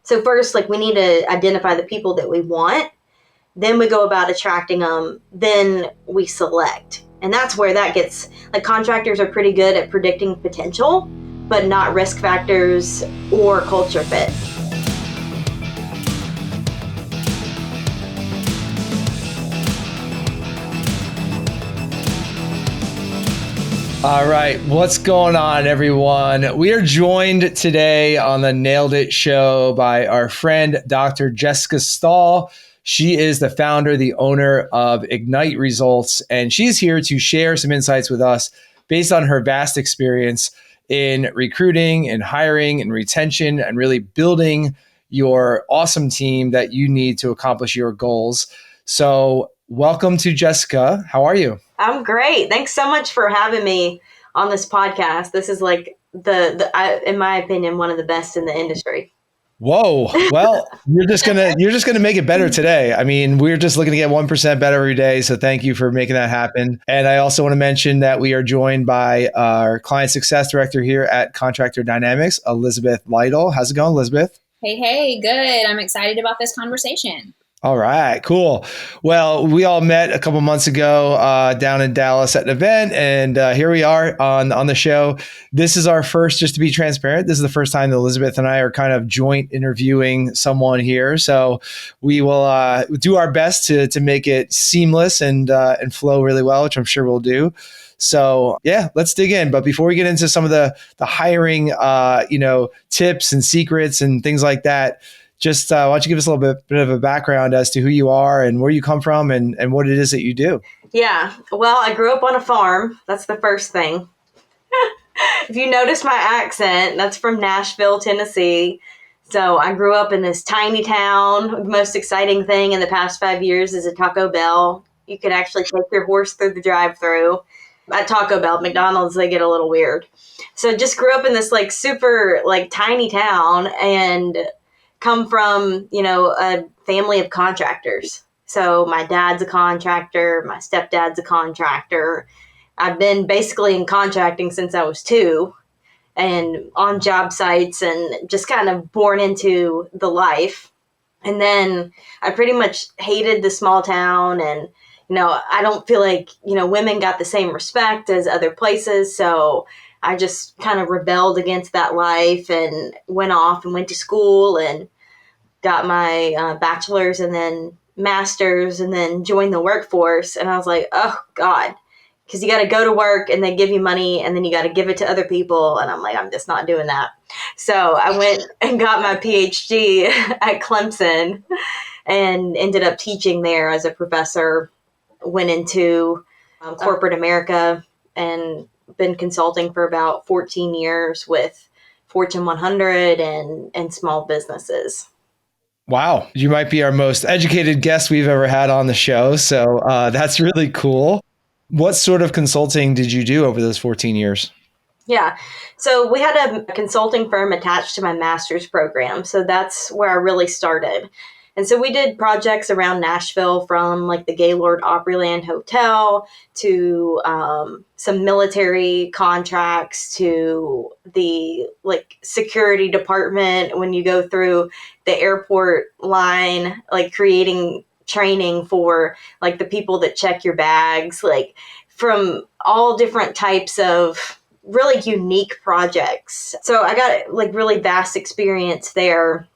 So first, like, we need to identify the people that we want. Then we go about attracting them. Then we select. And that's where that gets, like, contractors are pretty good at predicting potential, but not risk factors or culture fit. All right, what's going on, everyone? We are joined today on the Nailed It show by our friend, Dr. Jessica Stahl. She is the founder, the owner of Ignite Results, and she's here to share some insights with us based on her vast experience in recruiting and hiring and retention and really building your awesome team that you need to accomplish your goals. So welcome to Jessica. How are you? I'm great. Thanks so much for having me on this podcast. This is like in my opinion, one of the best in the industry. Whoa. Well, you're just gonna make it better today. I mean, we're just looking to get 1% better every day. So thank you for making that happen. And I also want to mention that we are joined by our client success director here at Contractor Dynamics, Elizabeth Lytle. How's it going, Elizabeth? Hey, good. I'm excited about this conversation. All right, cool. Well, we all met a couple months ago down in Dallas at an event, and here we are on the show. This is our first, just to be transparent, this is the first time that Elizabeth and I are kind of joint interviewing someone here. So we will do our best to make it seamless and flow really well, which I'm sure we'll do. So yeah, let's dig in. But before we get into some of the hiring, tips and secrets and things like that, just why don't you give us a little bit of a background as to who you are and where you come from and what it is that you do? Yeah. Well, I grew up on a farm. That's the first thing. If you notice my accent, that's from Nashville, Tennessee. So I grew up in this tiny town. The most exciting thing in the past 5 years is a Taco Bell. You could actually take your horse through the drive-thru. At Taco Bell, McDonald's, they get a little weird. So just grew up in this like super like tiny town and come from, a family of contractors. So my dad's a contractor, my stepdad's a contractor. I've been basically in contracting since I was 2 and on job sites and just kind of born into the life. And then I pretty much hated the small town and, I don't feel like, women got the same respect as other places. So I just kind of rebelled against that life and went off and went to school and got my bachelor's and then master's and then joined the workforce. And I was like, oh God, because you got to go to work and they give you money and then you got to give it to other people. And I'm like, I'm just not doing that. So I went and got my PhD at Clemson and ended up teaching there as a professor, went into corporate America and been consulting for about 14 years with Fortune 100 and small businesses. Wow. You might be our most educated guest we've ever had on the show. So that's really cool. What sort of consulting did you do over those 14 years? Yeah. So we had a consulting firm attached to my master's program. So that's where I really started. And so we did projects around Nashville from like the Gaylord Opryland Hotel to some military contracts to the like security department when you go through the airport line, like creating training for like the people that check your bags, like from all different types of really unique projects. So I got like really vast experience there.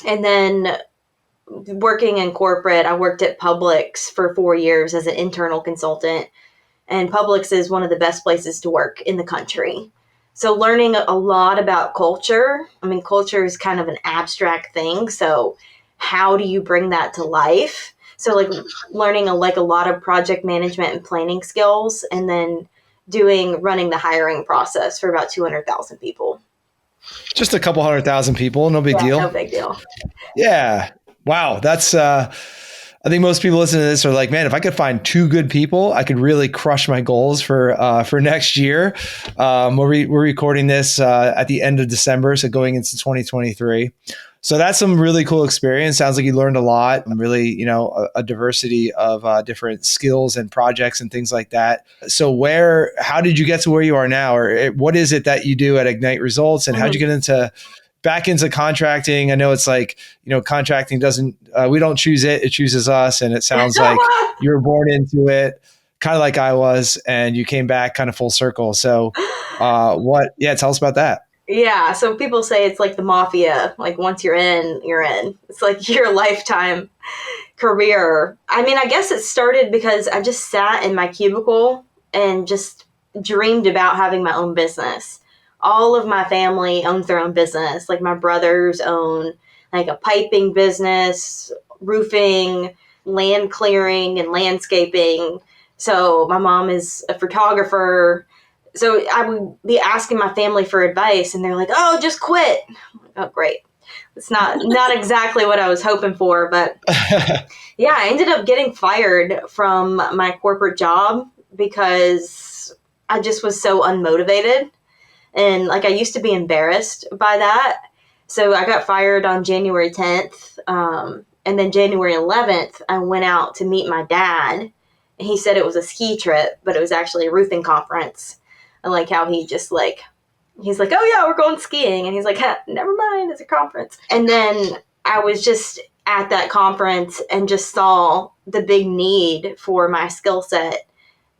And then working in corporate, I worked at Publix for 4 years as an internal consultant. And Publix is one of the best places to work in the country. So learning a lot about culture. I mean, culture is kind of an abstract thing. So how do you bring that to life? So like learning a lot of project management and planning skills, and then running the hiring process for about 200,000 people. Just a couple 100,000 people. No big deal. No big deal. Yeah. Wow. That's, I think most people listening to this are like, man, if I could find 2 good people, I could really crush my goals for next year. We're recording this at the end of December, so going into 2023. So that's some really cool experience. Sounds like you learned a lot and really, a diversity of different skills and projects and things like that. So how did you get to where you are now? Or what is it that you do at Ignite Results, and how'd you get into back into contracting. I know it's like, contracting doesn't, we don't choose it, it chooses us. And it sounds like you were born into it, kind of like I was, and you came back kind of full circle. So, tell us about that. Yeah, so people say it's like the mafia. Like once you're in, you're in. It's like your lifetime career. I mean, I guess it started because I just sat in my cubicle and just dreamed about having my own business. All of my family owns their own business. Like my brothers own like a piping business, roofing, land clearing, and landscaping. So my mom is a photographer. So I would be asking my family for advice, and they're like, "Oh, just quit." Oh, great. It's not exactly what I was hoping for, but yeah, I ended up getting fired from my corporate job because I just was so unmotivated. And like I used to be embarrassed by that. So I got fired on January 10th. And then January 11th, I went out to meet my dad. And he said it was a ski trip, but it was actually a roofing conference. I like how he just like, he's like, "Oh yeah, we're going skiing." And he's like, "Never mind, it's a conference." And then I was just at that conference and just saw the big need for my skill set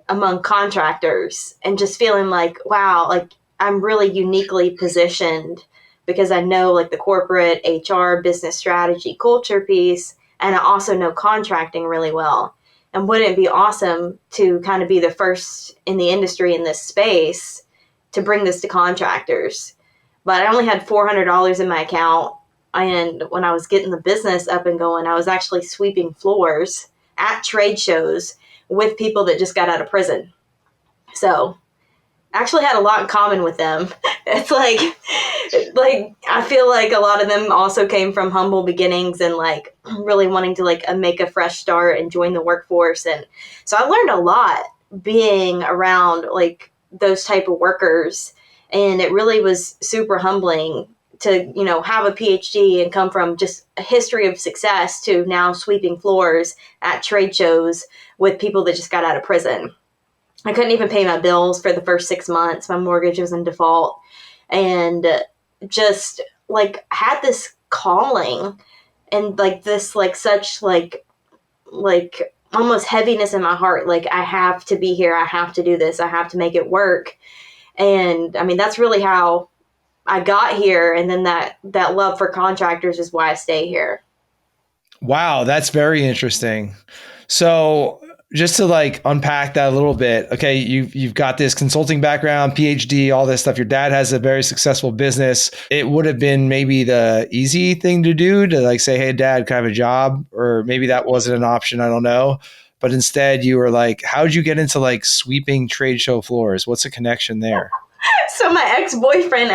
among contractors and just feeling like, wow, like I'm really uniquely positioned because I know like the corporate HR, business strategy, culture piece, and I also know contracting really well. And wouldn't it be awesome to kind of be the first in the industry in this space to bring this to contractors? But I only had $400 in my account. And when I was getting the business up and going, I was actually sweeping floors at trade shows with people that just got out of prison. So actually had a lot in common with them. It's like I feel like a lot of them also came from humble beginnings and like really wanting to like make a fresh start and join the workforce. And so I learned a lot being around like those type of workers, and it really was super humbling to have a PhD and come from just a history of success to now sweeping floors at trade shows with people that just got out of prison. I couldn't even pay my bills for the first 6 months. My mortgage was in default, and just like had this calling and like this like such like almost heaviness in my heart. Like I have to be here. I have to do this. I have to make it work. And I mean, that's really how I got here. And then that love for contractors is why I stay here. Wow, that's very interesting. So just to like unpack that a little bit, okay, you've got this consulting background, PhD, all this stuff. Your dad has a very successful business. It would have been maybe the easy thing to do to like say, "Hey, Dad, can I have a job?" Or maybe that wasn't an option. I don't know. But instead, you were like, "How'd you get into like sweeping trade show floors? What's the connection there?" So my ex-boyfriend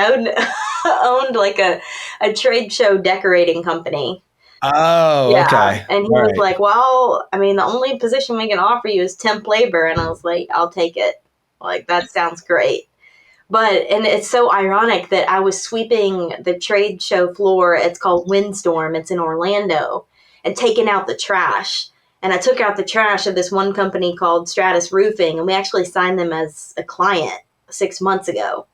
owned like a trade show decorating company. Oh, Yeah. okay. And he All was right. like, "Well, I mean, the only position we can offer you is temp labor." And I was like, "I'll take it." Like, that sounds great. And it's so ironic that I was sweeping the trade show floor. It's called Windstorm. It's in Orlando, and taking out the trash. And I took out the trash of this one company called Stratus Roofing, and we actually signed them as a client 6 months ago.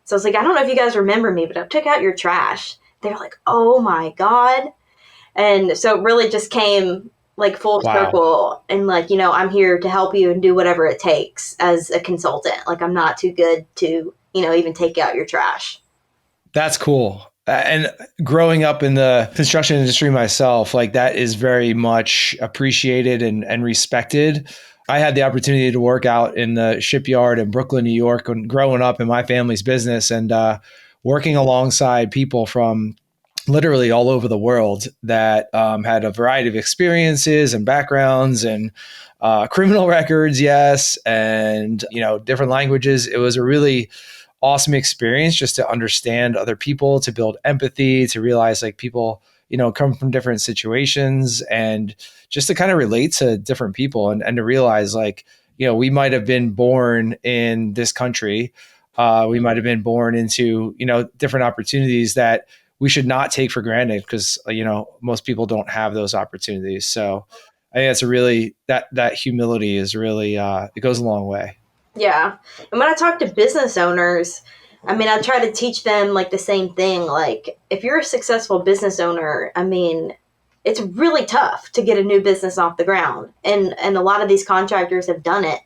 So I was like, "I don't know if you guys remember me, but I took out your trash." They're like, "Oh my God." And so it really just came like full Wow. circle, and like, I'm here to help you and do whatever it takes as a consultant. Like I'm not too good to, even take out your trash. That's cool. And growing up in the construction industry myself, like that is very much appreciated and respected. I had the opportunity to work out in the shipyard in Brooklyn, New York, when growing up in my family's business and working alongside people from literally all over the world that had a variety of experiences and backgrounds and criminal records, yes, and different languages. It was a really awesome experience just to understand other people, to build empathy, to realize like people, come from different situations and just to kind of relate to different people and to realize like, we might have been born in this country. We might have been born into, different opportunities that we should not take for granted because, most people don't have those opportunities. So I think that's a really, that humility is really, it goes a long way. Yeah. And when I talk to business owners, I mean, I try to teach them like the same thing. Like, if you're a successful business owner, I mean, it's really tough to get a new business off the ground. And a lot of these contractors have done it.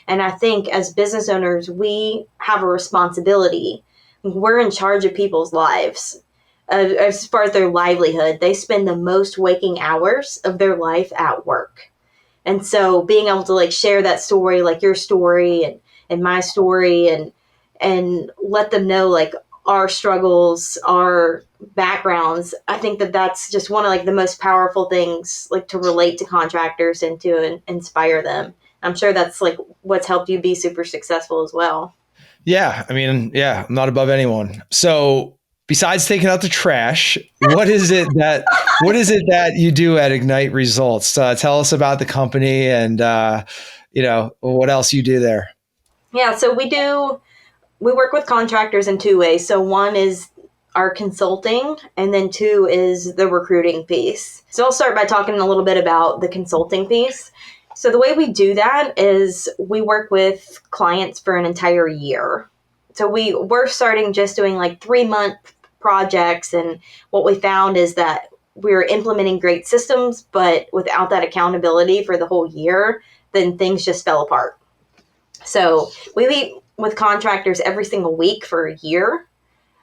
And I think as business owners, we have a responsibility. We're in charge of people's lives. As far as their livelihood, they spend the most waking hours of their life at work. And so being able to like share that story, like your story and my story, and let them know like our struggles, our backgrounds, I think that that's just one of like the most powerful things, like to relate to contractors and to inspire them. I'm sure that's like what's helped you be super successful as well. Yeah. I mean, yeah, I'm not above anyone. So besides taking out the trash, what is it that you do at Ignite Results? Tell us about the company and, what else you do there. Yeah, so we work with contractors in two ways. So one is our consulting, and then two is the recruiting piece. So I'll start by talking a little bit about the consulting piece. So the way we do that is we work with clients for an entire year. So we're starting just doing like 3-month projects, and what we found is that we're implementing great systems, but without that accountability for the whole year, then things just fell apart. So we meet with contractors every single week for a year.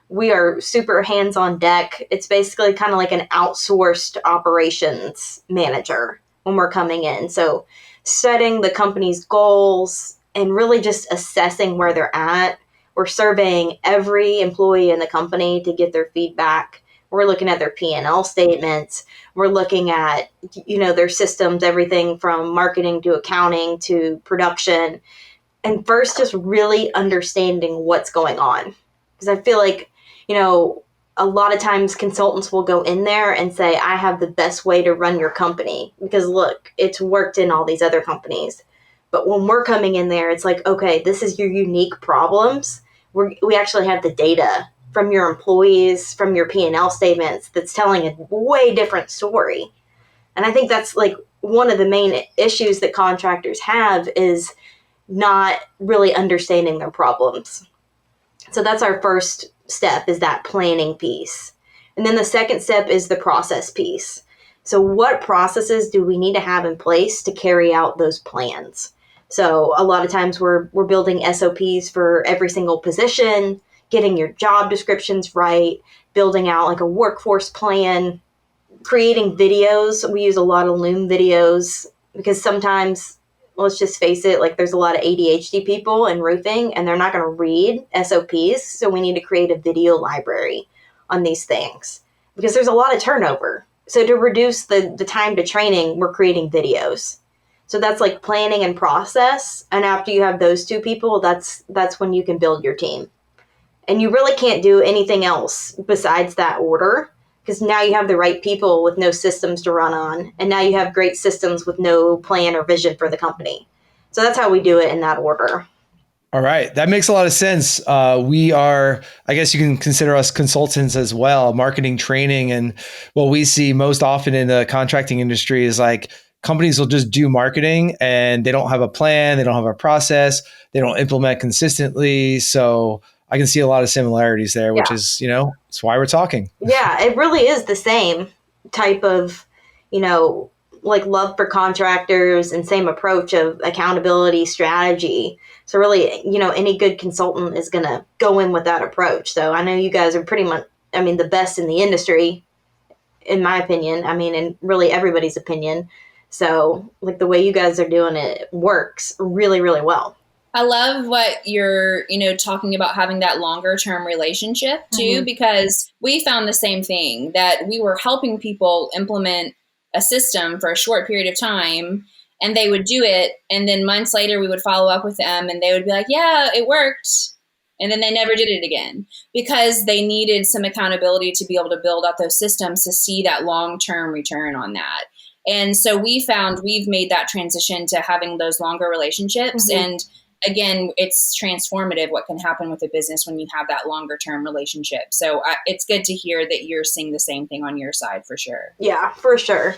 We are super hands on deck. It's basically kind of like an outsourced operations manager when we're coming in. So setting the company's goals and really just assessing where they're at. We're surveying every employee in the company to get their feedback. We're looking at their P&L statements. We're looking at, their systems, everything from marketing to accounting to production, and first just really understanding what's going on. Because I feel like, a lot of times consultants will go in there and say, I have the best way to run your company because look, it's worked in all these other companies. But when we're coming in there, it's like, okay, this is your unique problems. We actually have the data from your employees, from your P&L statements that's telling a way different story. And I think that's like one of the main issues that contractors have is not really understanding their problems. So that's our first step, is that planning piece. And then the second step is the process piece. So what processes do we need to have in place to carry out those plans? So a lot of times we're building SOPs for every single position, getting your job descriptions right, building out like a workforce plan, creating videos. We use a lot of Loom videos because sometimes, let's just face it, like there's a lot of ADHD people in roofing and they're not going to read SOPs. So we need to create a video library on these things because there's a lot of turnover. So to reduce the time to training, we're creating videos. So that's like planning and process. And after you have those two people, that's when you can build your team. And you really can't do anything else besides that order, because now you have the right people with no systems to run on. And now you have great systems with no plan or vision for the company. So that's how we do it in that order. All right. That makes a lot of sense. We are, I guess you can consider us consultants as well, marketing, training. And what we see most often in the contracting industry is like companies will just do marketing and they don't have a plan. They don't have a process. They don't implement consistently. So I can see a lot of similarities there, which is, it's why we're talking. Yeah, it really is the same type of, like love for contractors and same approach of accountability strategy. So really, any good consultant is going to go in with that approach. So I know you guys are pretty much, the best in the industry, in my opinion. In really everybody's opinion. So like the way you guys are doing it works really, really well. I love what you're, talking about, having that longer term relationship too, because we found the same thing, that we were helping people implement a system for a short period of time and they would do it. And then months later we would follow up with them and they would be like, yeah, it worked. And then they never did it again because they needed some accountability to be able to build out those systems to see that long-term return on that. And so we found we've made that transition to having those longer relationships. And again, it's transformative what can happen with a business when you have that longer term relationship. So it's good to hear that you're seeing the same thing on your side for sure. Yeah, for sure.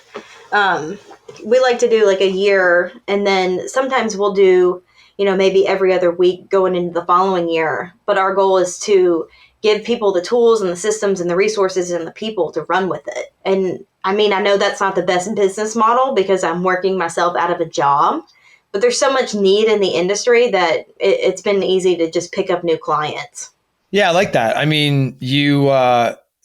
We like to do like a year, and then sometimes we'll do, maybe every other week going into the following year. But our goal is to give people the tools and the systems and the resources and the people to run with it. And I mean, I know that's not the best business model because I'm working myself out of a job, but there's so much need in the industry that it's been easy to just pick up new clients. Yeah, I like that. I mean,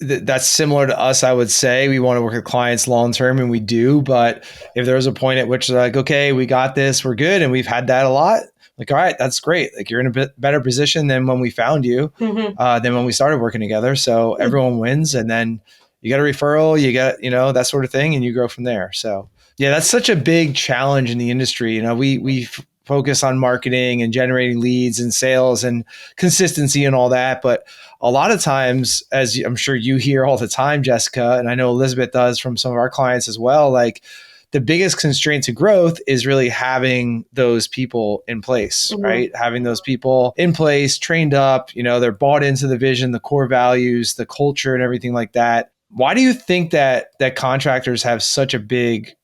that's similar to us, I would say. We want to work with clients long term, and we do. But if there was a point at which they're like, okay, we got this, we're good, and we've had that a lot, like, all right, that's great. Like, you're in a bit better position than when we found you, than when we started working together. So everyone wins, and then you get a referral, you get, that sort of thing, and you grow from there. So yeah, that's such a big challenge in the industry. We focus on marketing and generating leads and sales and consistency and all that. But a lot of times, as I'm sure you hear all the time, Jessica, and I know Elizabeth does from some of our clients as well, like the biggest constraint to growth is really having those people in place, right? Having those people in place, trained up, they're bought into the vision, the core values, the culture and everything like that. Why do you think that contractors have such a big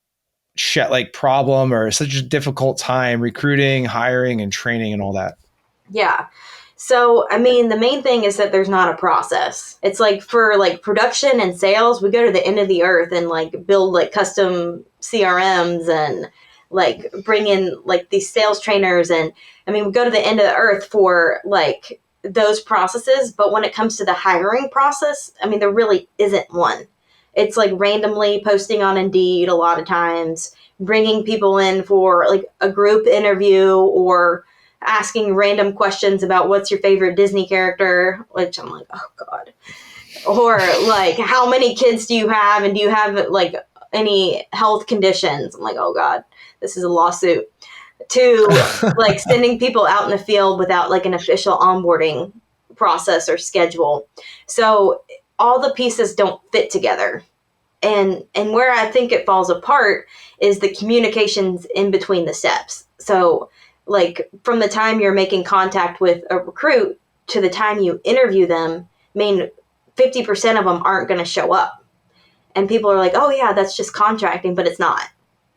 problem or such a difficult time recruiting, hiring, and training and all that? Yeah. So, I mean, the main thing is that there's not a process. It's like for like production and sales, we go to the end of the earth and like build like custom CRMs and like bring in like these sales trainers. And I mean, we go to the end of the earth for like those processes. But when it comes to the hiring process, I mean, there really isn't one. It's like randomly posting on Indeed a lot of times, bringing people in for like a group interview or asking random questions about what's your favorite Disney character, which I'm like, oh God. Or like, how many kids do you have? And do you have like any health conditions? I'm like, oh God, this is a lawsuit. To like sending people out in the field without like an official onboarding process or schedule. So all the pieces don't fit together. And where I think it falls apart is the communications in between the steps. So like from the time you're making contact with a recruit to the time you interview them, I mean, 50% of them aren't going to show up. And people are like, oh yeah, that's just contracting, but it's not.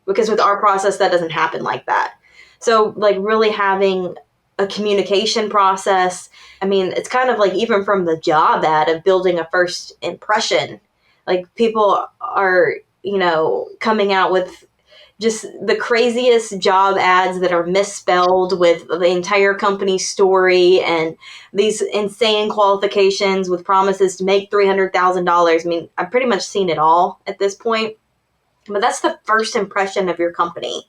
Because with our process, that doesn't happen like that. So like really having a communication process, I mean, it's kind of like even from the job ad of building a first impression, like people are, coming out with just the craziest job ads that are misspelled with the entire company story and these insane qualifications with promises to make $300,000. I mean, I've pretty much seen it all at this point, but that's the first impression of your company.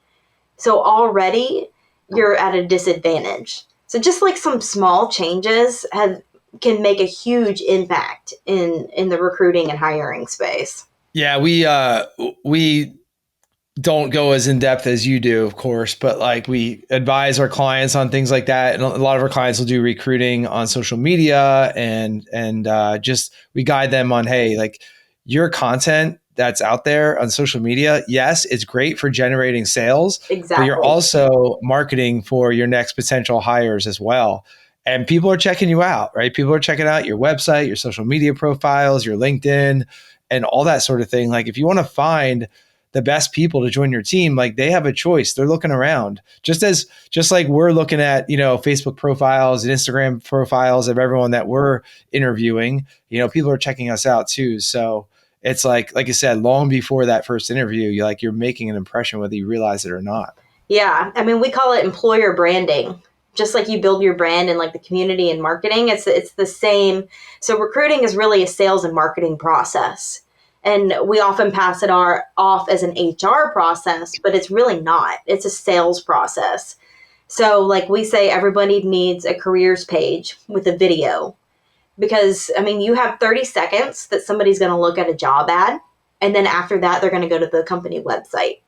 So already you're at a disadvantage. So just like some small changes can make a huge impact in the recruiting and hiring space. Yeah, we don't go as in depth as you do, of course, but like we advise our clients on things like that. And a lot of our clients will do recruiting on social media and just we guide them on, hey, like your content that's out there on social media, yes, it's great for generating sales, Exactly. but you're also marketing for your next potential hires as well. And people are checking you out, right? People are checking out your website, your social media profiles, your LinkedIn, and all that sort of thing. Like if you want to find the best people to join your team, like they have a choice. They're looking around just like we're looking at, Facebook profiles and Instagram profiles of everyone that we're interviewing, people are checking us out too. So it's like I said, long before that first interview, you're making an impression whether you realize it or not. Yeah. I mean, we call it employer branding. Just like you build your brand in like the community and marketing, it's the same. So recruiting is really a sales and marketing process. And we often pass it off as an HR process, but it's really not. It's a sales process. So like we say, everybody needs a careers page with a video. Because, I mean, you have 30 seconds that somebody's going to look at a job ad. And then after that, they're going to go to the company website.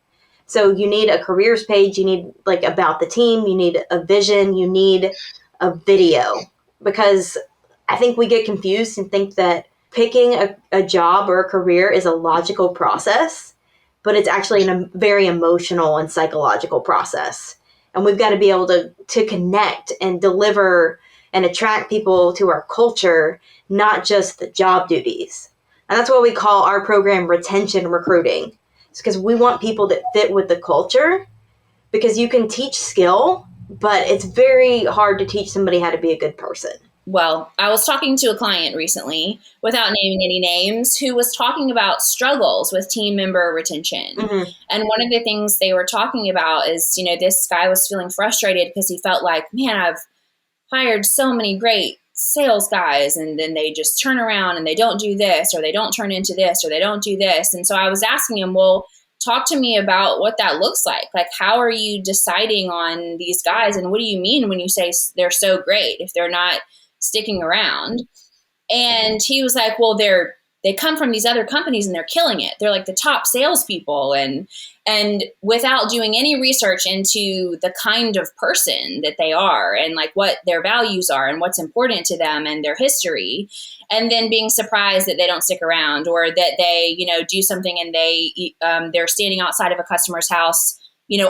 So you need a careers page. You need like about the team. You need a vision. You need a video. Because I think we get confused and think that picking a job or a career is a logical process, but it's actually a very emotional and psychological process. And we've got to be able to connect and deliver and attract people to our culture, not just the job duties. And that's what we call our program retention recruiting. It's because we want people that fit with the culture, because you can teach skill, but it's very hard to teach somebody how to be a good person. Well, I was talking to a client recently, without naming any names, who was talking about struggles with team member retention. Mm-hmm. And one of the things they were talking about is, this guy was feeling frustrated because he felt like, man, I've hired so many great sales guys, and then they just turn around and they don't do this, or they don't turn into this, or they don't do this. And so I was asking him, well, talk to me about what that looks like. Like, how are you deciding on these guys? And what do you mean when you say they're so great if they're not sticking around? And he was like, well, they come from these other companies and they're killing it. They're like the top salespeople, and without doing any research into the kind of person that they are, and like what their values are and what's important to them and their history, and then being surprised that they don't stick around, or that they, do something and they're standing outside of a customer's house,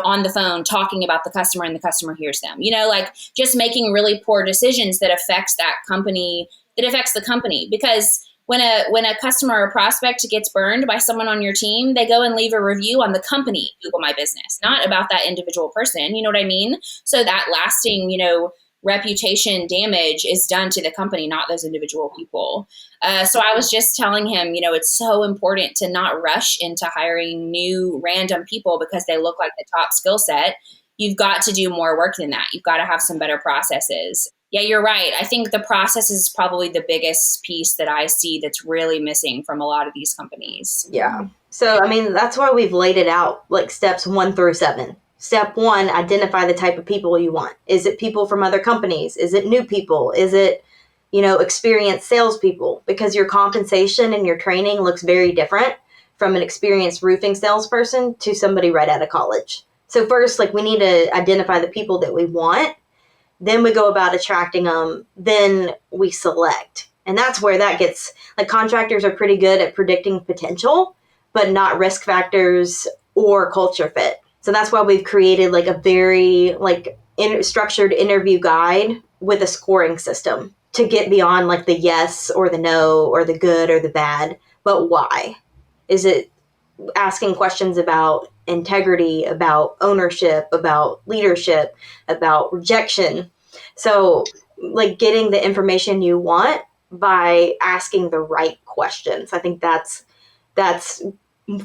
on the phone talking about the customer, and the customer hears them, like just making really poor decisions that affects the company. Because when a customer or prospect gets burned by someone on your team, they go and leave a review on the company Google My Business, not about that individual person. You know what I mean? So that lasting, reputation damage is done to the company, not those individual people. So I was just telling him, it's so important to not rush into hiring new random people because they look like the top skill set. You've got to do more work than that. You've got to have some better processes. Yeah, you're right. I think the process is probably the biggest piece that I see that's really missing from a lot of these companies. Yeah. So, that's why we've laid it out like steps 1 through 7. Step 1, identify the type of people you want. Is it people from other companies? Is it new people? Is it, experienced salespeople? Because your compensation and your training looks very different from an experienced roofing salesperson to somebody right out of college. So first, we need to identify the people that we want. Then we go about attracting them. Then we select. And that's where that gets, contractors are pretty good at predicting potential, but not risk factors or culture fit. So that's why we've created a very structured interview guide with a scoring system to get beyond the yes or the no or the good or the bad. But why? Is it asking questions about integrity, about ownership, about leadership, about rejection? So getting the information you want by asking the right questions. I think that's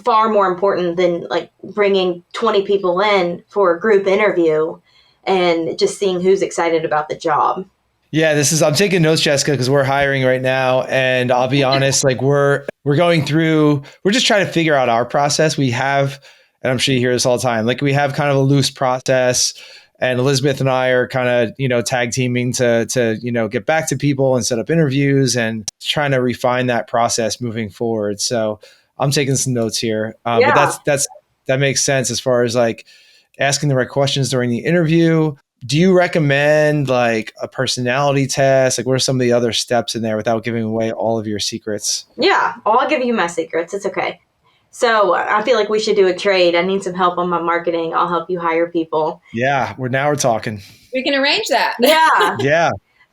far more important than bringing 20 people in for a group interview and just seeing who's excited about the job. Yeah, I'm taking notes, Jessica, because we're hiring right now. And I'll be honest, we're going through, we're just trying to figure out our process. We have, and I'm sure you hear this all the time, we have kind of a loose process, and Elizabeth and I are kind of, tag teaming to get back to people and set up interviews and trying to refine that process moving forward. So I'm taking some notes here, but that makes sense as far as asking the right questions during the interview. Do you recommend a personality test? What are some of the other steps in there without giving away all of your secrets? Yeah, I'll give you my secrets. It's okay. So I feel like we should do a trade. I need some help on my marketing. I'll help you hire people. Yeah, we're talking. We can arrange that. Yeah. Yeah.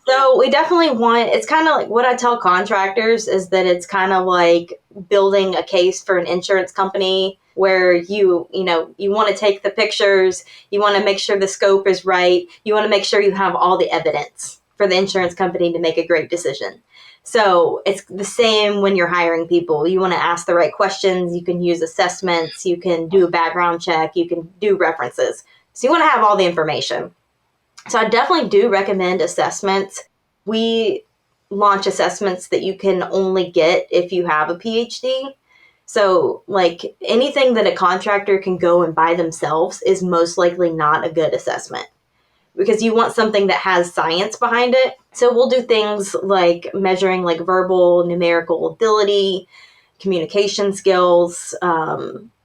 So we definitely want, it's kind of what I tell contractors is that it's kind of like building a case for an insurance company where you want to take the pictures, you want to make sure the scope is right, you want to make sure you have all the evidence for the insurance company to make a great decision. So it's the same when you're hiring people. You want to ask the right questions, you can use assessments, you can do a background check, you can do references. So you want to have all the information. So I definitely do recommend assessments. We launch assessments that you can only get if you have a PhD. So anything that a contractor can go and buy themselves is most likely not a good assessment because you want something that has science behind it. So we'll do things like measuring verbal, numerical ability, communication skills,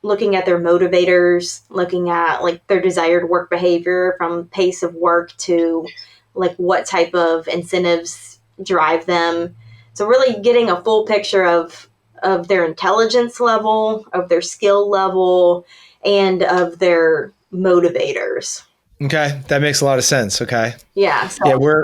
looking at their motivators, looking at their desired work behavior from pace of work to what type of incentives drive them. So really getting a full picture of their intelligence level, of their skill level, and of their motivators. Okay, that makes a lot of sense. Okay. Yeah. So. Yeah,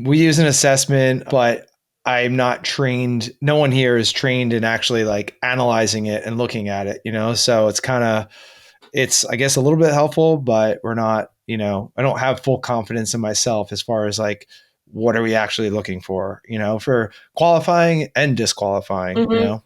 we use an assessment, but I'm not trained. No one here is trained in actually analyzing it and looking at it, So it's I guess a little bit helpful, but we're not I don't have full confidence in myself as far as like, what are we actually looking for, for qualifying and disqualifying,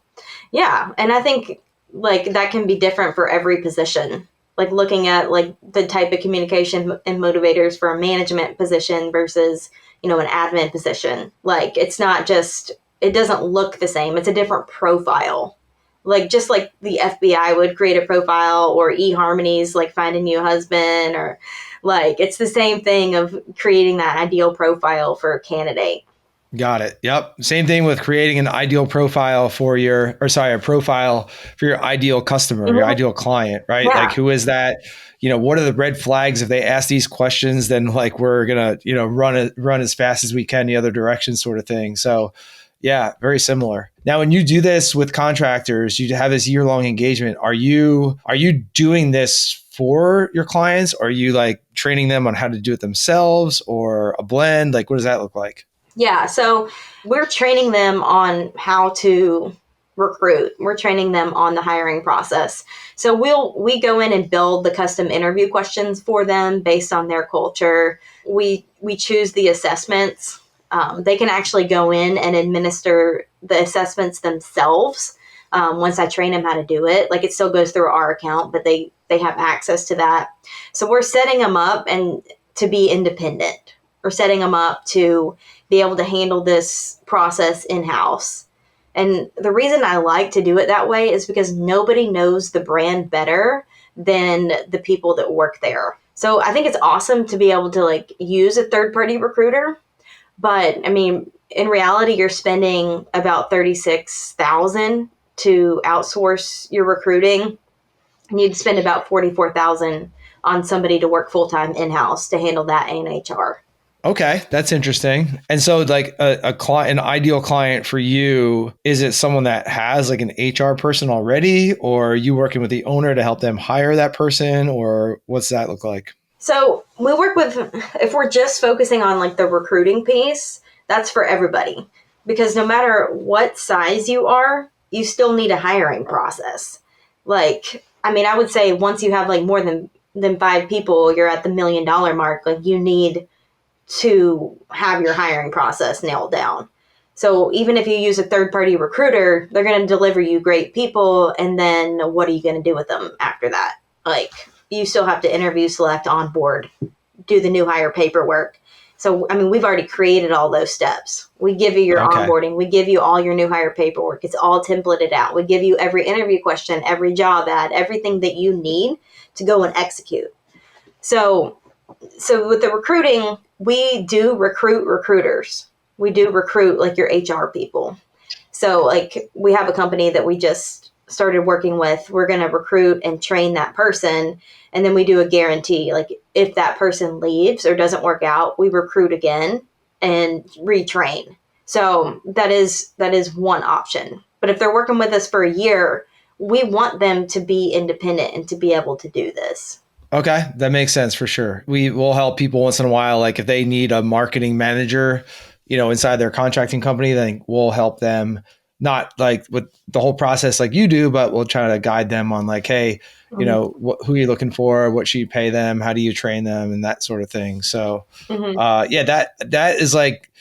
Yeah. And I think like that can be different for every position. Like looking at like the type of communication and motivators for a management position versus, an admin position. Like it's not just, it doesn't look the same. It's a different profile. Like just like the FBI would create a profile, or eHarmony's like find a new husband, or like it's the same thing of creating that ideal profile for a candidate. Got it. Yep. Same thing with creating an ideal profile for a profile for your ideal customer, your ideal client, right? Yeah. Like who is that? What are the red flags? If they ask these questions, then like we're going to, run as fast as we can the other direction sort of thing. So yeah, very similar. Now, when you do this with contractors, you have this year-long engagement. Are you doing this for your clients? Or are you like training them on how to do it themselves, or a blend? Like, what does that look like? Yeah, so we're training them on how to recruit. We're training them on the hiring process. So we go in and build the custom interview questions for them based on their culture. We choose the assessments. They can actually go in and administer the assessments themselves. Once I train them how to do it, like it still goes through our account, but they have access to that. So we're setting them up and to be independent. We're setting them up to be able to handle this process in-house. And the reason I like to do it that way is because nobody knows the brand better than the people that work there. So I think it's awesome to be able to like use a third-party recruiter. But I mean, in reality, you're spending about $36,000 to outsource your recruiting, and you'd spend about $44,000 on somebody to work full-time in-house to handle that and HR. Okay, that's interesting. And so like a client, an ideal client for you, is it someone that has like an HR person already, or are you working with the owner to help them hire that person, or what's that look like? So we work with, if we're just focusing on like the recruiting piece, that's for everybody. Because no matter what size you are, you still need a hiring process. Like, I mean, I would say once you have like more than 5 people, you're at the $1 million mark. Like you need to have your hiring process nailed down. So even if you use a third-party recruiter, they're going to deliver you great people, and then what are you going to do with them after that? Like you still have to interview, select, onboard, do the new hire paperwork. So I mean, we've already created all those steps. We give you your onboarding, we give you all your new hire paperwork. It's all templated out. We give you every interview question, every job ad, everything that you need to go and execute. So with the recruiting, we do recruit recruiters. We do recruit like your HR people. So like we have a company that we just started working with. We're going to recruit and train that person. And then we do a guarantee. Like if that person leaves or doesn't work out, we recruit again and retrain. So that is one option. But if they're working with us for a year, we want them to be independent and to be able to do this. Okay, that makes sense for sure. We will help people once in a while, like if they need a marketing manager, inside their contracting company, then we'll help them, not like with the whole process like you do, but we'll try to guide them on like, hey, who are you looking for? What should you pay them? How do you train them? And that sort of thing. So, that is like,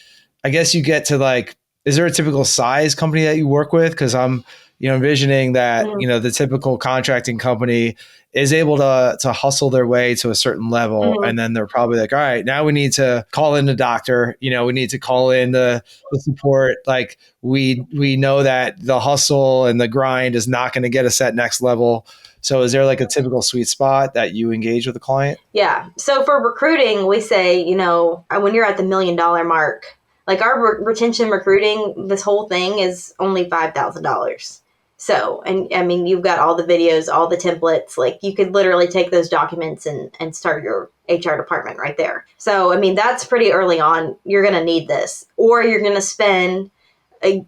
I guess you get to like, is there a typical size company that you work with? Because I'm, envisioning that, the typical contracting company is able to hustle their way to a certain level. And then they're probably like, all right, now we need to call in the doctor, we need to call in the support. Like we know that the hustle and the grind is not going to get us at next level. So is there like a typical sweet spot that you engage with a client? Yeah. So for recruiting, we say, when you're at the $1 million mark, like our retention recruiting, this whole thing is only $5,000. So, and I mean, you've got all the videos, all the templates, like you could literally take those documents and start your HR department right there. So, I mean, that's pretty early on. You're going to need this, or you're going to spend a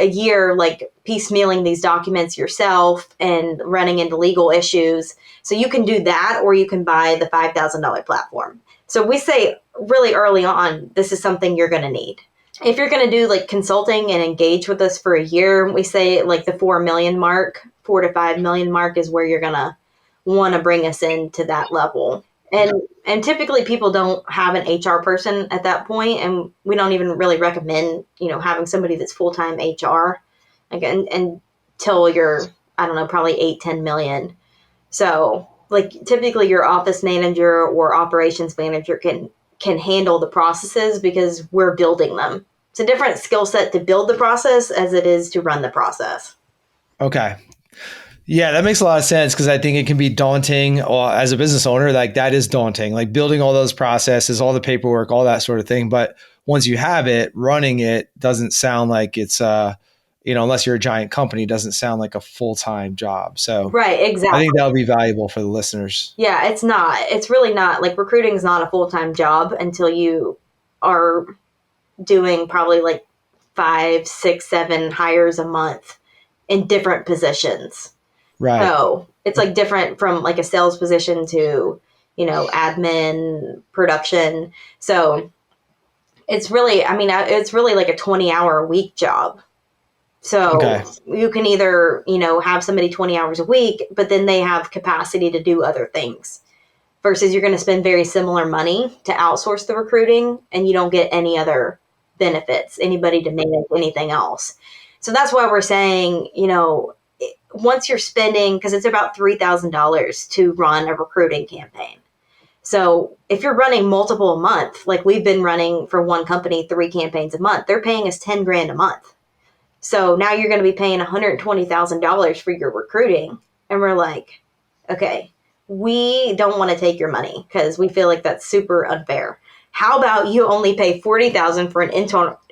year like piecemealing these documents yourself and running into legal issues. So you can do that, or you can buy the $5,000 platform. So we say really early on, this is something you're going to need. If you're going to do like consulting and engage with us for a year, we say like the 4 million mark, 4 to 5 million mark is where you're going to want to bring us into that level. And typically people don't have an HR person at that point, and we don't even really recommend, having somebody that's full-time HR again until you're, I don't know, probably 8-10 million. So like typically your office manager or operations manager can handle the processes because we're building them. It's a different skill set to build the process as it is to run the process. Okay. Yeah, that makes a lot of sense because I think it can be daunting as a business owner. Like that is daunting, like building all those processes, all the paperwork, all that sort of thing. But once you have it, running it doesn't sound like it's, unless you're a giant company, it doesn't sound like a full-time job. So Right, I exactly. think that'll be valuable for the listeners. Yeah, it's not. It's really not. Like recruiting is not a full-time job until you are doing probably like 5, 6, 7 hires a month in different positions. Right. So it's like different from like a sales position to, admin, production. So it's really, it's really like a 20-hour a week job. So Okay. you can either, have somebody 20 hours a week, but then they have capacity to do other things versus you're going to spend very similar money to outsource the recruiting and you don't get any other benefits, anybody to manage anything else. So that's why we're saying, once you're spending, because it's about $3,000 to run a recruiting campaign. So if you're running multiple a month, like we've been running for one company, 3 campaigns a month, they're paying us 10 grand a month. So now you're going to be paying $120,000 for your recruiting. And we're like, okay, we don't want to take your money because we feel like that's super unfair. How about you only pay $40,000 for an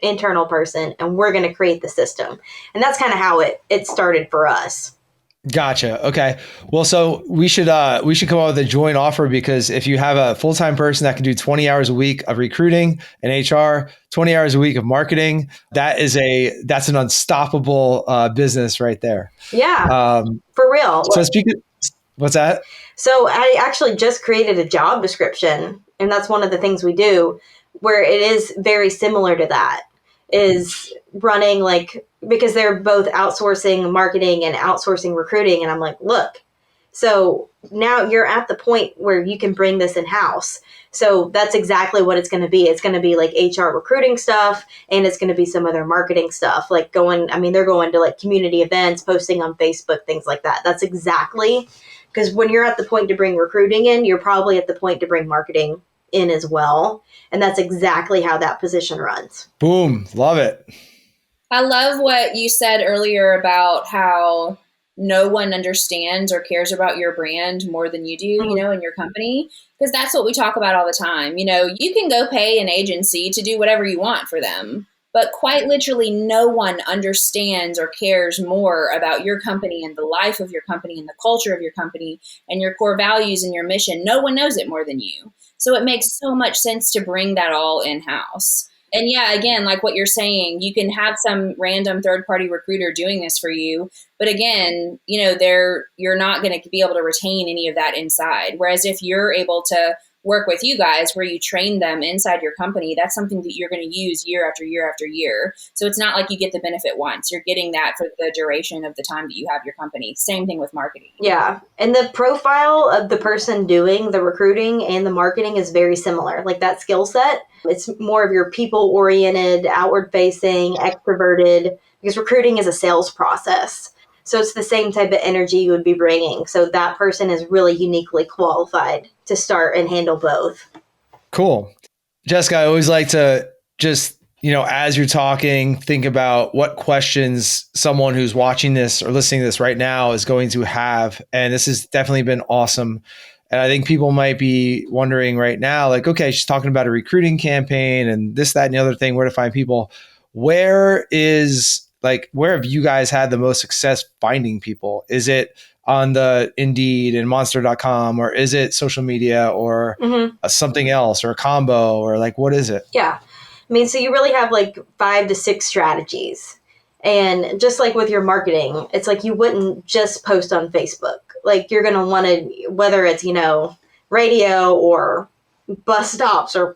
internal person and we're going to create the system. And that's kind of how it started for us. Gotcha. Okay. Well, so we should come up with a joint offer because if you have a full-time person that can do 20 hours a week of recruiting and HR, 20 hours a week of marketing, that's an unstoppable business right there. Yeah, for real. So what's that? So I actually just created a job description, and that's one of the things we do where it is very similar to that, is running because they're both outsourcing marketing and outsourcing recruiting. And I'm like, look, so now you're at the point where you can bring this in-house. So that's exactly what it's going to be. It's going to be like HR recruiting stuff, and it's going to be some other marketing stuff, like they're going to like community events, posting on Facebook, things like that. That's exactly, because when you're at the point to bring recruiting in, you're probably at the point to bring marketing in as well. And that's exactly how that position runs. Boom. Love it. I love what you said earlier about how no one understands or cares about your brand more than you do, in your company, because that's what we talk about all the time. You can go pay an agency to do whatever you want for them, but quite literally no one understands or cares more about your company and the life of your company and the culture of your company and your core values and your mission. No one knows it more than you. So it makes so much sense to bring that all in-house. And yeah, again, like what you're saying, you can have some random third-party recruiter doing this for you. But again, you're not going to be able to retain any of that inside. Whereas if you're able to work with you guys where you train them inside your company, that's something that you're going to use year after year after year. So it's not like you get the benefit once. You're getting that for the duration of the time that you have your company. Same thing with marketing. Yeah. And the profile of the person doing the recruiting and the marketing is very similar. Like that skill set, it's more of your people-oriented, outward-facing, extroverted, because recruiting is a sales process. So it's the same type of energy you would be bringing. So that person is really uniquely qualified to start and handle both. Cool. Jessica, I always like to just, as you're talking, think about what questions someone who's watching this or listening to this right now is going to have. And this has definitely been awesome. And I think people might be wondering right now, like, okay, she's talking about a recruiting campaign and this, that, and the other thing, where to find people. Where have you guys had the most success finding people? Is it on the Indeed and Monster.com, or is it social media or something else or a combo, or like, what is it? Yeah. So you really have like 5 to 6 strategies. And just like with your marketing, it's like you wouldn't just post on Facebook. Like you're going to want to, whether it's, radio or bus stops or,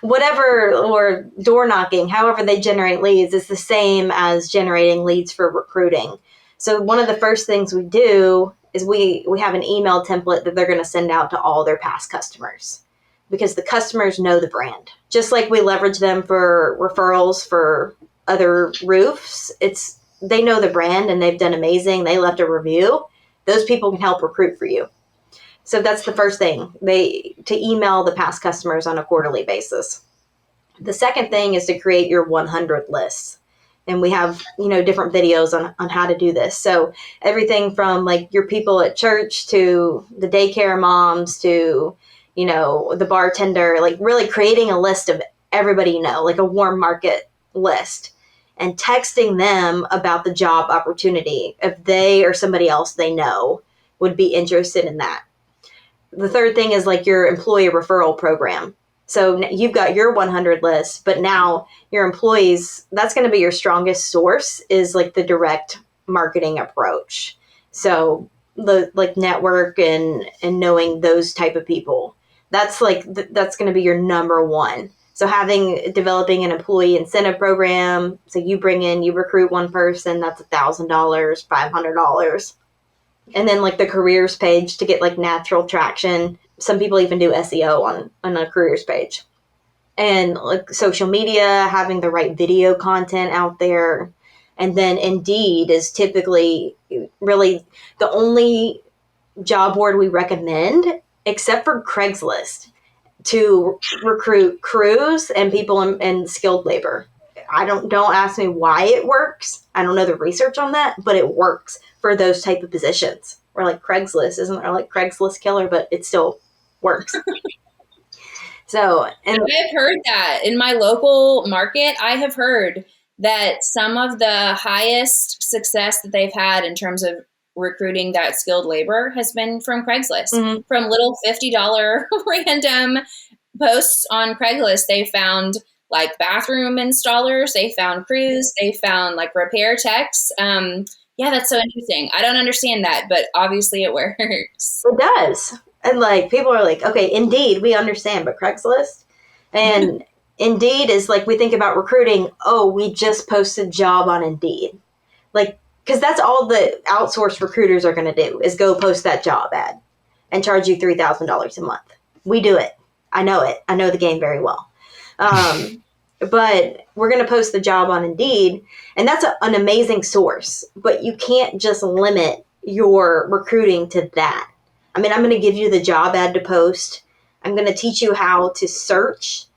whatever, or door knocking, however they generate leads is the same as generating leads for recruiting. So one of the first things we do is we have an email template that they're going to send out to all their past customers, because the customers know the brand. Just like we leverage them for referrals for other roofs, they know the brand and they've done amazing. They left a review. Those people can help recruit for you. So that's the first thing, to email the past customers on a quarterly basis. The second thing is to create your 100 lists. And we have, different videos on how to do this. So everything from like your people at church to the daycare moms to, the bartender, like really creating a list of everybody, like a warm market list, and texting them about the job opportunity if they or somebody else they know would be interested in that. The third thing is like your employee referral program. So you've got your 100 list, but now your employees, that's going to be your strongest source, is like the direct marketing approach. So the like network and knowing those type of people, that's like, that's going to be your number one. So developing an employee incentive program. So you recruit one person, that's $1,000, $500. And then like the careers page to get like natural traction. Some people even do SEO on a careers page. And like social media, having the right video content out there. And then Indeed is typically really the only job board we recommend, except for Craigslist, to recruit crews and people in skilled labor. Don't ask me why it works. I don't know the research on that, but it works for those type of positions. Or like Craigslist isn't like Craigslist killer, but it still works. So, and I've heard that in my local market, I have heard that some of the highest success that they've had in terms of recruiting that skilled labor has been from Craigslist. Mm-hmm. From little $50 random posts on Craigslist, they found like bathroom installers, they found crews, they found like repair techs. Yeah, that's so interesting. I don't understand that, but obviously it works. It does. And like people are like, okay, Indeed, we understand, but Craigslist? And Indeed is like, we think about recruiting, oh, we just posted a job on Indeed. Like, because that's all the outsourced recruiters are going to do, is go post that job ad and charge you $3,000 a month. We do it. I know it. I know the game very well. But we're going to post the job on Indeed, and that's an amazing source. But you can't just limit your recruiting to that. I mean, I'm going to give you the job ad to post. I'm going to teach you how to search.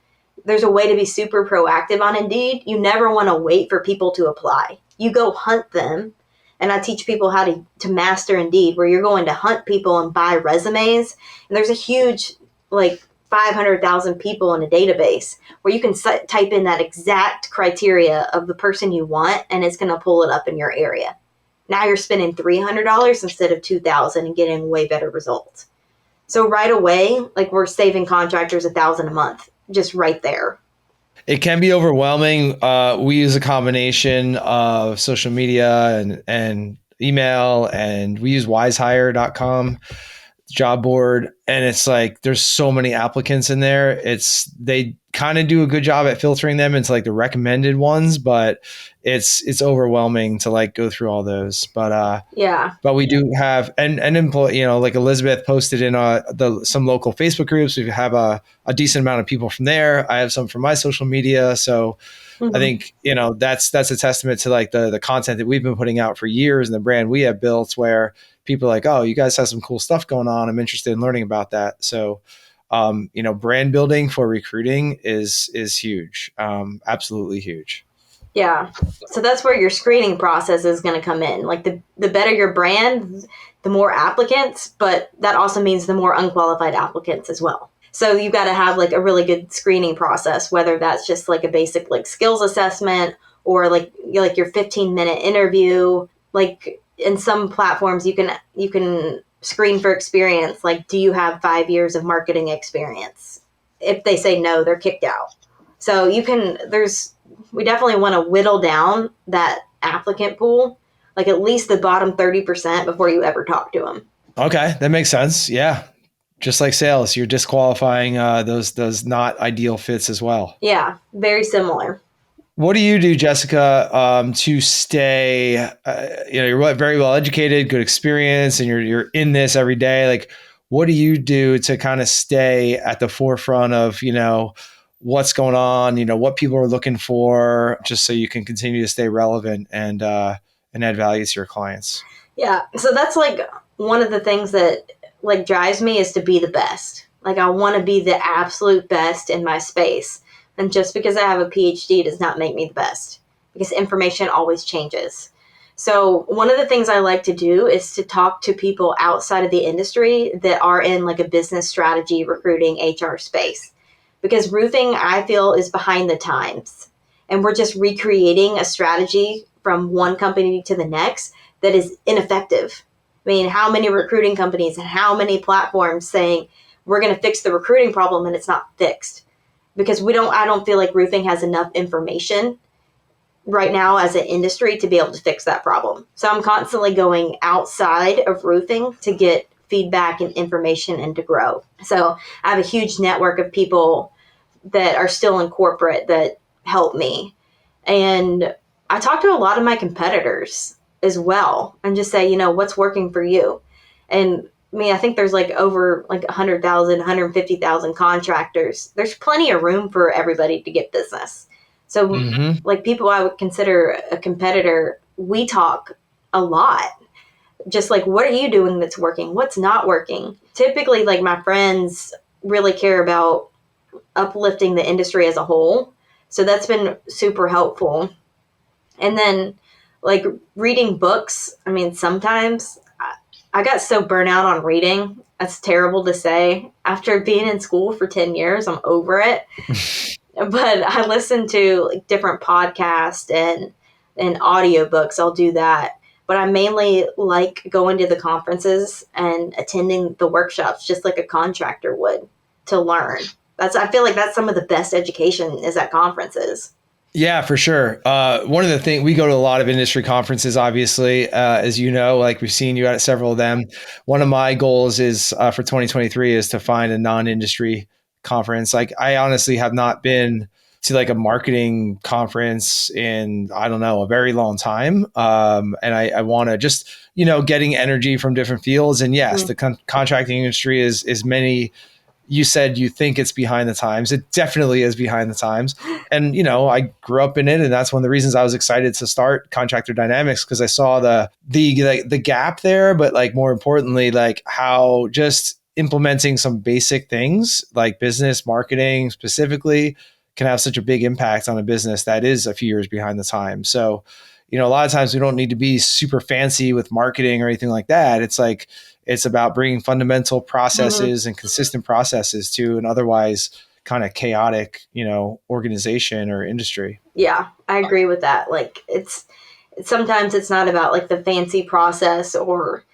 There's a way to be super proactive on Indeed. You never want to wait for people to apply. You go hunt them. And I teach people how to master Indeed, where you're going to hunt people and buy resumes. And there's a huge, like, 500,000 people in a database where you can type in that exact criteria of the person you want, and it's going to pull it up in your area. Now you're spending $300 instead of $2,000 and getting way better results. So right away, like, we're saving contractors $1,000 a month, just right there. It can be overwhelming. We use a combination of social media and email, and we use wisehire.com job board. And it's like, there's so many applicants in there. They kind of do a good job at filtering them into like the recommended ones, but it's overwhelming to like go through all those. But but we do have and employ, like Elizabeth posted in some local Facebook groups. We have a decent amount of people from there. I have some from my social media. So I think, that's a testament to like the content that we've been putting out for years and the brand we have built, where people are like, oh, you guys have some cool stuff going on. I'm interested in learning about that. So, brand building for recruiting is huge. Absolutely huge. Yeah. So that's where your screening process is going to come in. Like the better your brand, the more applicants, but that also means the more unqualified applicants as well. So you've got to have like a really good screening process, whether that's just like a basic like skills assessment or like your 15-minute interview. Like in some platforms, you can screen for experience. Like, do you have 5 years of marketing experience? If they say no, they're kicked out. So we definitely want to whittle down that applicant pool, like at least the bottom 30% before you ever talk to them. Okay, that makes sense. Yeah. Just like sales, you're disqualifying those not ideal fits as well. Yeah, very similar. What do you do, Jessica, to stay? You're very well educated, good experience, and you're in this every day. Like, what do you do to kind of stay at the forefront of what's going on? What people are looking for, just so you can continue to stay relevant and add value to your clients. Yeah, so that's like one of the things that like drives me is to be the best. Like I want to be the absolute best in my space. And just because I have a PhD does not make me the best because information always changes. So one of the things I like to do is to talk to people outside of the industry that are in like a business strategy, recruiting, HR space. Because roofing, I feel, is behind the times. And we're just recreating a strategy from one company to the next that is ineffective. I mean, how many recruiting companies and how many platforms saying we're going to fix the recruiting problem and it's not fixed? Because I don't feel like roofing has enough information right now as an industry to be able to fix that problem. So I'm constantly going outside of roofing to get feedback and information and to grow. So I have a huge network of people that are still in corporate that help me. And I talk to a lot of my competitors as well and just say, what's working for you? And I mean, I think there's like over like 100,000, 150,000 contractors. There's plenty of room for everybody to get business. So like people I would consider a competitor, we talk a lot. Just like, what are you doing that's working? What's not working? Typically, like my friends really care about uplifting the industry as a whole. So that's been super helpful. And then like reading books, I mean, sometimes I got so burnt out on reading. That's terrible to say. After being in school for 10 years, I'm over it. But I listen to like different podcasts and audiobooks. I'll do that. But I mainly like going to the conferences and attending the workshops just like a contractor would to learn. I feel like that's some of the best education is at conferences. Yeah, for sure. One of the things, we go to a lot of industry conferences, obviously, as you know, like we've seen you at several of them. One of my goals is for 2023 is to find a non-industry conference. Like I honestly have not been to like a marketing conference in, I don't know, a very long time. And I want to just, getting energy from different fields. And yes, the contracting industry is many. You said you think it's behind the times. It definitely is behind the times. And, I grew up in it. And that's one of the reasons I was excited to start Contractor Dynamics, because I saw the gap there, but like more importantly, like how just implementing some basic things like business marketing specifically can have such a big impact on a business that is a few years behind the times. So, a lot of times we don't need to be super fancy with marketing or anything like that. It's like, it's about bringing fundamental processes and consistent processes to an otherwise kind of chaotic, organization or industry. Yeah, I agree with that. Like sometimes it's not about like the fancy process or,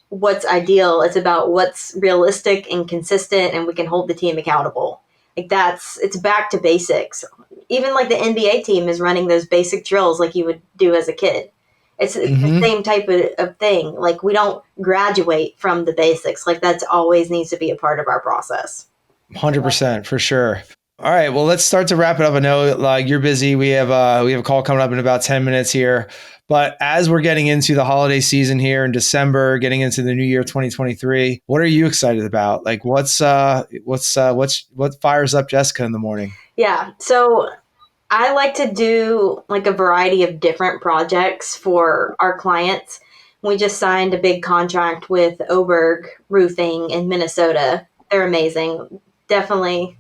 what's ideal. It's about what's realistic and consistent and we can hold the team accountable. Like it's back to basics. Even like the NBA team is running those basic drills like you would do as a kid. It's the same type of thing. Like we don't graduate from the basics. Like that's always needs to be a part of our process. 100% for sure. All right. Well, let's start to wrap it up. I know like you're busy. We have a call coming up in about 10 minutes here. But as we're getting into the holiday season here in December, getting into the new year 2023, what are you excited about? Like what fires up Jessica in the morning? Yeah. So I like to do like a variety of different projects for our clients. We just signed a big contract with Oberg Roofing in Minnesota. They're amazing. Definitely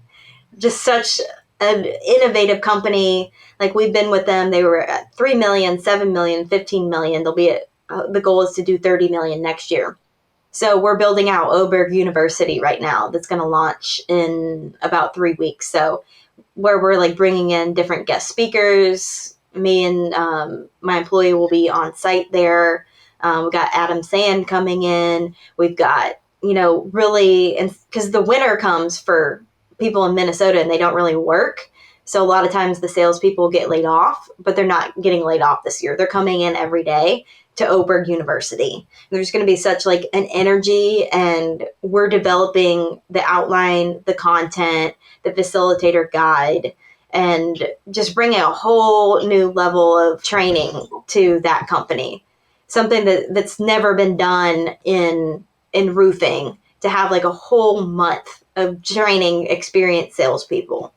just such an innovative company. Like we've been with them. They were at 3 million, 7 million, 15 million. They'll be at, the goal is to do 30 million next year. So we're building out Oberg University right now. That's going to launch in about 3 weeks. So where we're like bringing in different guest speakers. Me and my employee will be on site there. We've got Adam Sand coming in. We've got, really, and because the winter comes for people in Minnesota and they don't really work. So a lot of times the salespeople get laid off, but they're not getting laid off this year. They're coming in every day to Oberg University. And there's going to be such like an energy, and we're developing the outline, the content, the facilitator guide, and just bringing a whole new level of training to that company. Something that's never been done in roofing, to have like a whole month of training experienced salespeople.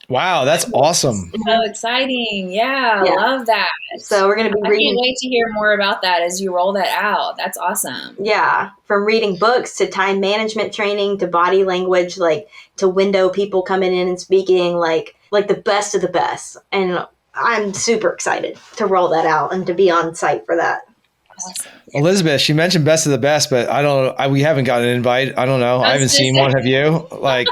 Wow, that's awesome. So exciting. Yeah, Yeah. love that. So we're going to be I reading. can't wait to hear more about that as you roll that out. That's awesome. Yeah, from reading books to time management training to body language, like to window people coming in and speaking like the best of the best. And I'm super excited to roll that out and to be on site for that. Awesome. Elizabeth, she mentioned best of the best, but I don't know. We haven't gotten an invite. I don't know. I haven't seen one. Have you? Like,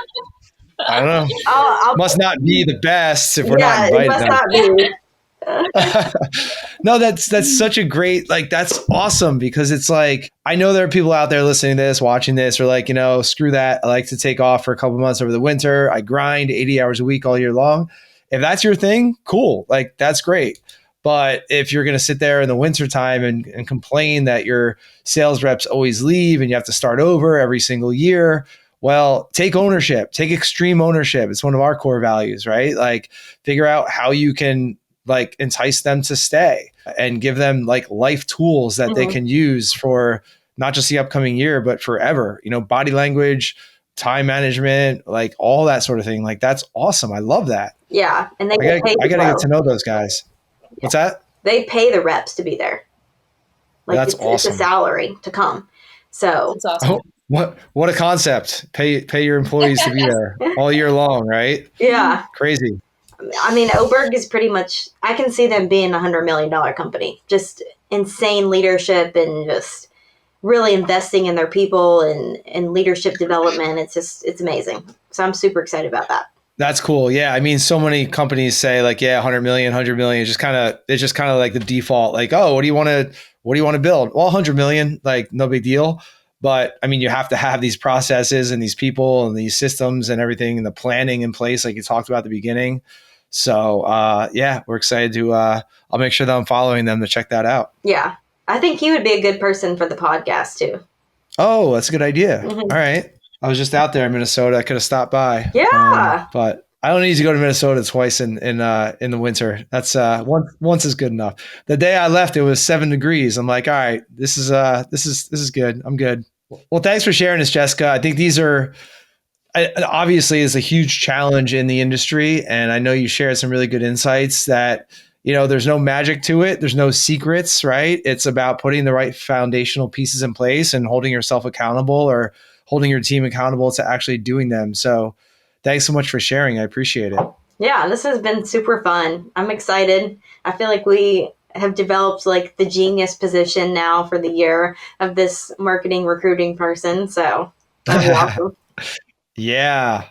I don't know. I'll Must not be the best if we're yeah, not it invited. must not be. No, that's such a great, like, that's awesome, because it's like, I know there are people out there listening to this, watching this, or like, screw that. I like to take off for a couple months over the winter. I grind 80 hours a week all year long. If that's your thing, cool. Like, that's great. But if you're going to sit there in the wintertime and complain that your sales reps always leave and you have to start over every single year, well, take ownership, take extreme ownership. It's one of our core values, right? Like, figure out how you can like entice them to stay and give them like life tools that they can use for not just the upcoming year, but forever. Body language, time management, like all that sort of thing. Like, that's awesome. I love that. Yeah, and they I gotta get to know those guys. What's that? They pay the reps to be there. Like, that's awesome. It's a salary to come. So that's awesome. What a concept. Pay your employees to be there all year long, right? Yeah. Crazy. I mean, Oberg is pretty much, I can see them being $100 million company. Just insane leadership and just really investing in their people and leadership development. It's amazing. So I'm super excited about that. That's cool. Yeah. I mean, so many companies say like, yeah, 100 million. It's just kind of like the default, like, oh, what do you want to build? Well, 100 million, like no big deal. But I mean, you have to have these processes and these people and these systems and everything and the planning in place, like you talked about at the beginning. So yeah, we're excited to, I'll make sure that I'm following them to check that out. Yeah. I think he would be a good person for the podcast too. Oh, that's a good idea. All right. I was just out there in Minnesota. I could have stopped by. Yeah. But I don't need to go to Minnesota twice in the winter. That's once is good enough. The day I left, it was 7 degrees. I'm like, all right, this is good. I'm good. Well, thanks for sharing this, Jessica. I think these are obviously is a huge challenge in the industry. And I know you shared some really good insights that, there's no magic to it. There's no secrets, right? It's about putting the right foundational pieces in place and holding yourself accountable or holding your team accountable to actually doing them. So thanks so much for sharing. I appreciate it. Yeah, this has been super fun. I'm excited. I feel like we have developed like the genius position now for the year of this marketing recruiting person. So that'd be awesome. Yeah.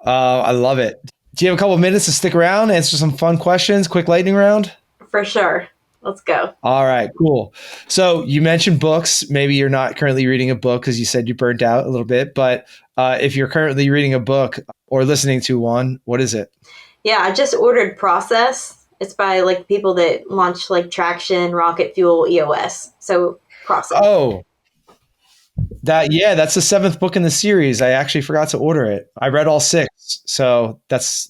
I love it. Do you have a couple of minutes to stick around, answer some fun questions, quick lightning round? For sure. Let's go. All right, cool. So you mentioned books. Maybe you're not currently reading a book because you said you burnt out a little bit. But if you're currently reading a book or listening to one, what is it? Yeah, I just ordered Process. It's by like people that launch like Traction, Rocket Fuel, EOS. So Process. Oh, that's the 7th book in the series. I actually forgot to order it. I read all 6, so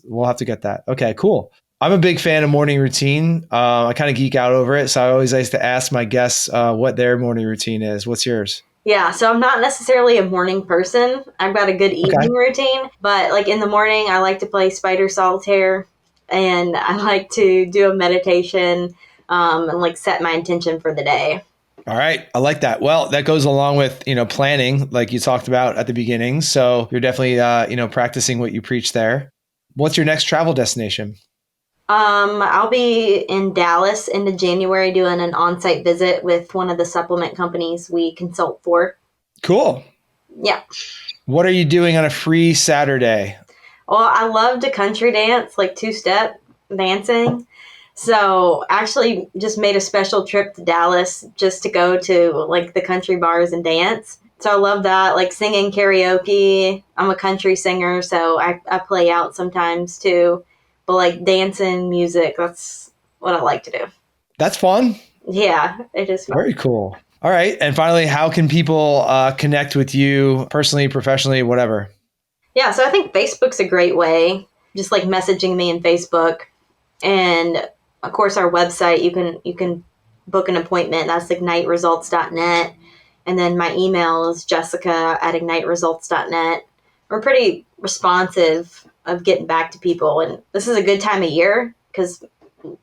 we'll have to get that. Okay, cool. I'm a big fan of morning routine. I kind of geek out over it, so I always like to ask my guests what their morning routine is. What's yours? Yeah, so I'm not necessarily a morning person. I've got a good evening routine, but like in the morning, I like to play Spider Solitaire, and I like to do a meditation and like set my intention for the day. All right. I like that. Well, that goes along with, planning like you talked about at the beginning. So you're definitely, practicing what you preach there. What's your next travel destination? I'll be in Dallas into January doing an on-site visit with one of the supplement companies we consult for. Cool. Yeah. What are you doing on a free Saturday? Well, I love to country dance, like two-step dancing. So actually just made a special trip to Dallas just to go to like the country bars and dance. So I love that, like singing karaoke. I'm a country singer, so I play out sometimes too. But like dancing, music, that's what I like to do. That's fun. Yeah, it is fun. Very cool. All right. And finally, how can people connect with you personally, professionally, whatever? Yeah, so I think Facebook's a great way. just like messaging me in Facebook. And of course, our website, you can book an appointment. That's igniteresults.net. And then my email is jessica@igniteresults.net. We're pretty responsive of getting back to people. And this is a good time of year because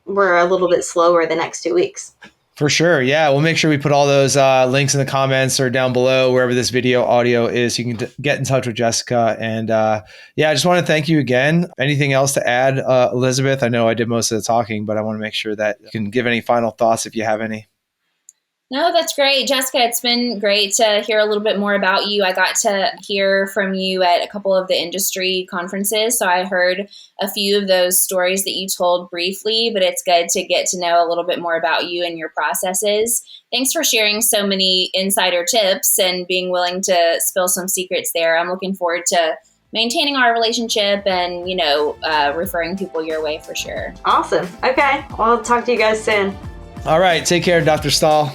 we're a little bit slower the next 2 weeks. For sure. Yeah. We'll make sure we put all those links in the comments or down below, wherever this video audio is. You can get in touch with Jessica. And I just want to thank you again. Anything else to add, Elizabeth? I know I did most of the talking, but I want to make sure that you can give any final thoughts if you have any. No, that's great. Jessica, it's been great to hear a little bit more about you. I got to hear from you at a couple of the industry conferences, so I heard a few of those stories that you told briefly, but it's good to get to know a little bit more about you and your processes. Thanks for sharing so many insider tips and being willing to spill some secrets there. I'm looking forward to maintaining our relationship and, referring people your way for sure. Awesome. Okay. Well, I'll talk to you guys soon. All right. Take care, Dr. Stahl.